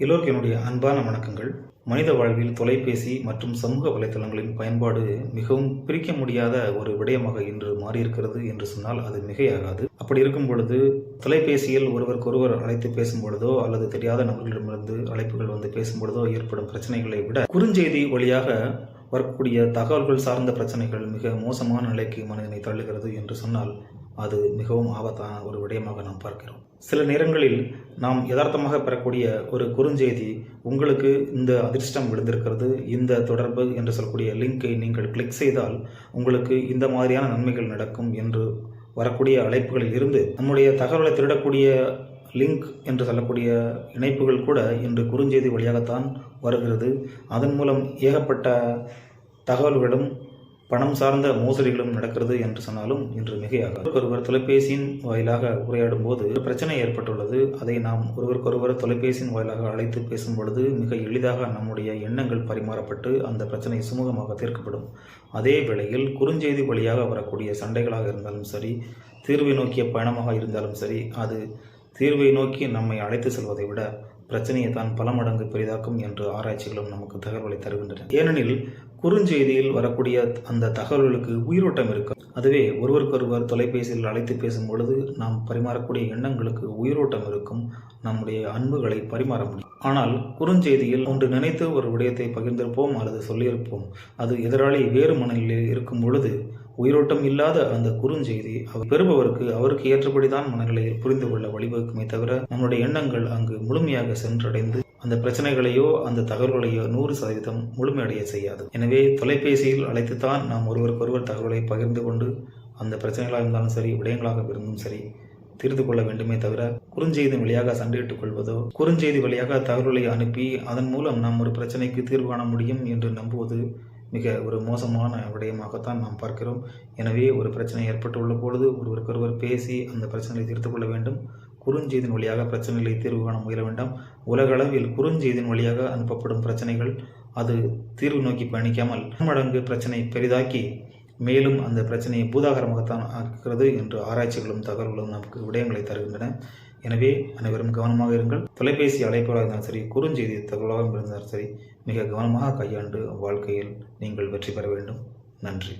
எல்லோருக்கும் என்னுடைய அன்பான வணக்கங்கள். மனித வாழ்வில் தொலைபேசி மற்றும் சமூக வலைத்தளங்களின் பயன்பாடு மிகவும் பிரிக்க முடியாத ஒரு விடயமாக இன்று மாறியிருக்கிறது என்று சொன்னால் அது மிகையாகாது. அப்படி இருக்கும் பொழுது தொலைபேசியில் ஒருவருக்கொருவர் அழைத்து பேசும் பொழுதோ அல்லது தெரியாத நபர்களிடமிருந்து அழைப்புகள் வந்து பேசும் பொழுதோ ஏற்படும் பிரச்சனைகளை விட குறுஞ்செய்தி வழியாக வரக்கூடிய தகவல்கள் சார்ந்த பிரச்சனைகள் மிக மோசமான நிலைக்கு மனிதனை தள்ளுகிறது என்று சொன்னால் அது மிகவும் ஆபத்தான ஒரு விடயமாக நாம் பார்க்கிறோம். சில நேரங்களில் நாம் யதார்த்தமாக பெறக்கூடிய ஒரு குறுஞ்செய்தி, உங்களுக்கு இந்த அதிர்ஷ்டம் விழுந்திருக்கிறது, இந்த தொடர்பு என்று சொல்லக்கூடிய லிங்கை நீங்கள் கிளிக் செய்தால் உங்களுக்கு இந்த மாதிரியான நன்மைகள் நடக்கும் என்று வரக்கூடிய அழைப்புகளில் இருந்து நம்முடைய தகவலை திருடக்கூடிய லிங்க் என்று சொல்லக்கூடிய இணைப்புகள் கூட இன்று குறுஞ்செய்தி வழியாகத்தான் வருகிறது. அதன் மூலம் ஏகப்பட்ட தகவல்களும் பணம் சார்ந்த மோசடிகளும் நடக்கிறது என்று சொன்னாலும் இன்று மிகையாகாது. ஒருவர் தொலைபேசியின் வாயிலாக உரையாடும் போது பிரச்சனை ஏற்பட்டுள்ளது. அதை நாம் ஒருவருக்கொருவர் தொலைபேசியின் வாயிலாக அழைத்து பேசும் பொழுது மிக எளிதாக நம்முடைய எண்ணங்கள் பரிமாறப்பட்டு அந்த பிரச்சனை சுமூகமாக தீர்க்கப்படும். அதே வேளையில் குறுஞ்செய்தி வழியாக வரக்கூடிய சண்டைகளாக இருந்தாலும் சரி, தீர்வை நோக்கிய பயணமாக இருந்தாலும் சரி, அது தீர்வை நோக்கி நம்மை அழைத்து செல்வதை விட பிரச்சனையை தான் பல மடங்கு பெரிதாக்கும் என்று ஆராய்ச்சிகளும் நமக்கு தகவல்களை தருகின்றன. ஏனெனில் குறுஞ்செய்தியில் வரக்கூடிய அந்த தகவல்களுக்கு உயிரோட்டம் இருக்கும். அதுவே ஒருவருக்கொருவர் தொலைபேசியில் அழைத்து பேசும் பொழுது நாம் பரிமாறக்கூடிய எண்ணங்களுக்கு உயிரோட்டம் இருக்கும், நம்முடைய அன்புகளை பரிமாற முடியும். ஆனால் குறுஞ்செய்தியில் ஒன்று நினைத்து ஒரு விடயத்தை பகிர்ந்திருப்போம் அல்லது சொல்லியிருப்போம். அது எதிராளி வேறு மனநிலையில் இருக்கும் பொழுது உயிரோட்டம் இல்லாத அந்த குறுஞ்செய்தி பெறுபவருக்கு அவருக்கு ஏற்றபடிதான் மனநிலையில் புரிந்து கொள்ள வழிவகுக்குமே தவிர நம்முடைய எண்ணங்கள் அங்கு முழுமையாக சென்றடைந்து அந்த பிரச்சனைகளையோ அந்த தகவல்களையோ 100% முழுமையடைய செய்யாது. எனவே தொலைபேசியில் அழைத்துத்தான் நாம் ஒருவருக்கொருவர் தகவலை பகிர்ந்து கொண்டு அந்த பிரச்சனைகளாக இருந்தாலும் சரி, விடயங்களாக இருந்தும் சரி தீர்த்து கொள்ள வேண்டுமே தவிர குறுஞ்செய்தி வழியாக சண்டையிட்டுக் கொள்வதோ, குறுஞ்செய்தி வழியாக தகவல்களை அனுப்பி அதன் மூலம் நாம் ஒரு பிரச்சனைக்கு தீர்வு காண முடியும் என்று நம்புவது மிக ஒரு மோசமான விடயமாகத்தான் நாம் பார்க்கிறோம். எனவே ஒரு பிரச்சனை ஏற்பட்டுள்ள பொழுது ஒருவருக்கொருவர் பேசி அந்த பிரச்சனையை தீர்த்து கொள்ள வேண்டும். குறுஞ்செய்தியின் வழியாக பிரச்சனைகளை தீர்வு காண முயல வேண்டாம். உலகளவில் குறுஞ்செய்தியின் வழியாக அனுப்பப்படும் பிரச்சனைகள் அது தீர்வு நோக்கி பயணிக்காமல் மடங்கு பிரச்சனை பெரிதாக்கி மேலும் அந்த பிரச்சனையை பூதாகரமாகத்தான் ஆக்குகிறது என்று ஆராய்ச்சிகளும் தகவல்களும் நமக்கு விடயங்களை தருகின்றன. எனவே அனைவரும் கவனமாக இருங்கள். தொலைபேசி அழைப்பாக இருந்தாலும் சரி, குறுஞ்செய்தி தகவலாக இருந்தாலும் சரி, மிக கவனமாக கையாண்டு வாழ்க்கையில் நீங்கள் வெற்றி பெற வேண்டும். நன்றி.